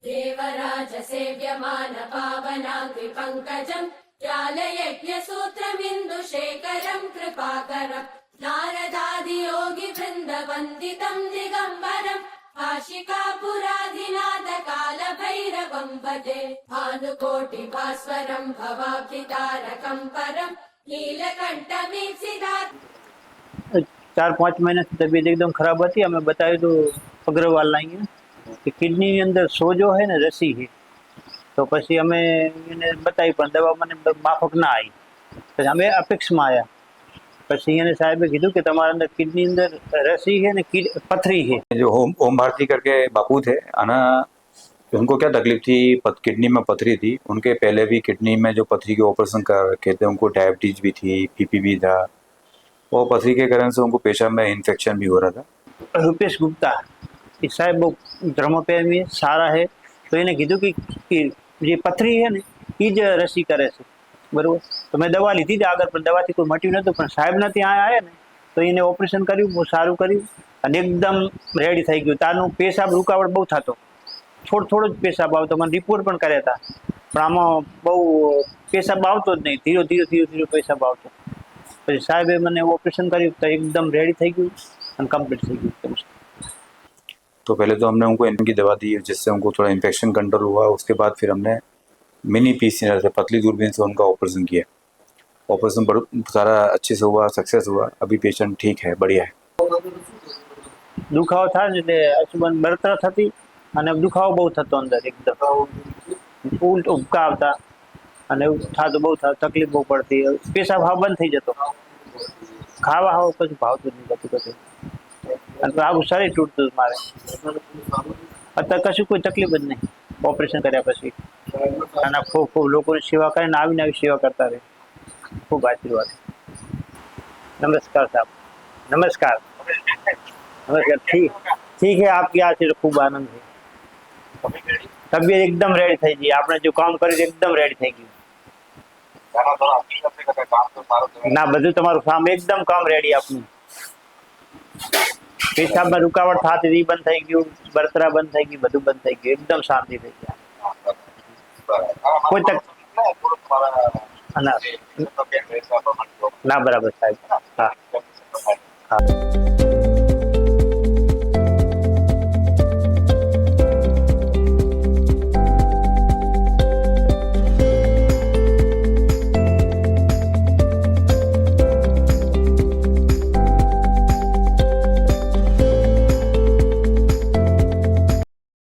देवराजसेव्यमान पावनाङ्घ्रि पङ्कजम् ज्ञानयज्ञसूत्रमिन्दुशेखरम् कृपाकरम् नारदादियोगिवृन्दवन्दितम् दिगम्बरम् काशिकापुराधिनाथकालभैरवम् भजे भानुकोटिभास्वरम् भवाब्धितारकम् परम् नीलकण्ठमीप्सितात् 4-5 महीने से तबीयत एकदम खराब હતી। અમે બતાવ્યું તો અગ્રવાલ લાગી કે કિડનીની અંદર સોજો છે ને રસી છે। તો પછી અમે એને બતાવી પણ દવા મને માફક ના આવી। પછી અમે અપેક્ષમાં આવ્યા। પછી એને સાહેબે કીધું કે તમારા અંદર કિડની અંદર રસી છે ને પથરી છે। जो ओम भारती करके बापू थे आना, उनको क्या तकलीफ थी? किडनी में पथरी थी। उनके पहले भी किडनी में जो पथरी के ऑपरेशन कर रखे थे, उनको डायबिटीज भी थी, बीपी भी था। वो पथरी के कारण से उनको पेशाब में इन्फेक्शन भी हो रहा था। રૂપેશ ગુપ્તા એ સાહેબ બહુ ધર્મપ્રેમી સારા છે। તો એને કીધું કે જે પથરી છે ને એ જ રસી કરે છે, બરાબર। તો મેં દવા લીધી હતી આગળ, પણ દવાથી કોઈ મટ્યું નહોતું। પણ સાહેબના ત્યાં આવ્યા ને તો એને ઓપરેશન કર્યું, બહુ સારું કર્યું અને એકદમ રેડી થઈ ગયું। તારનું પેશાબ રૂકાવટ બહુ થતો, થોડો જ પેશાબ આવતો। મને રિપોર્ટ પણ કર્યા હતા, પણ આમાં બહુ પેશાબ આવતો જ નહીં, ધીરે પેશાબ આવતો। પછી સાહેબે મને ઓપરેશન કર્યું તો એકદમ રેડી થઈ ગયું અને કમ્પ્લીટ થઈ ગયું। तो पहले तो हमने उनको इनकी दवा दी, जिससे उनको थोड़ा इन्फेक्शन कंट्रोल हुआ। उसके बाद फिर हमने मिनी पीसीआर से, पतली दूरबीन से उनका ऑपरेशन किया। ऑपरेशन बहुत सारा अच्छे से हुआ, सक्सेस हुआ। अभी पेशेंट ठीक है, बढ़िया है। દુખાવો થાય ને એટલે અશુભન બળતરા થતી અને દુખાવો બહુ થતો અંદર, એકદમ ઉલટ ઉબકા આવતા અને એવું થતું, બહુ થતું, તકલીફ બહુ પડતી। પેશાબ હાવ બંધ થઈ જતો, ખાવા હાવ પછી ભાવતું જ નહીં કશું। અને આવું શરીર તૂટતું મારે। અત્યારે કશું કોઈ તકલીફ જ નહીં ઓપરેશન કર્યા પછી। અને ખૂબ લોકોની સેવા કરીને આવીને આવી સેવા કરતા રહે। ખૂબ આશીર્વાદ। नमस्कार साहब, नमस्कार नमस्कार। ठीक है, आपकी आशीर्वाद खूब आनंद है। तबीयत एकदम रेडी થઈ ગઈ। આપણે જો કામ કર્યું એકદમ રેડી થઈ ગયું। ના, બધું તમારું કામ એકદમ કામ રેડી આપનું। પેશાબમાં રૂકાવટ થતી એ બંધ થઈ ગયું, બળતરા બંધ થઈ ગઈ, બધું બંધ થઈ ગયું, એકદમ શાંતિ થઈ ગયા। કોઈ તક ના, બરાબર સાહેબ। હા, હા।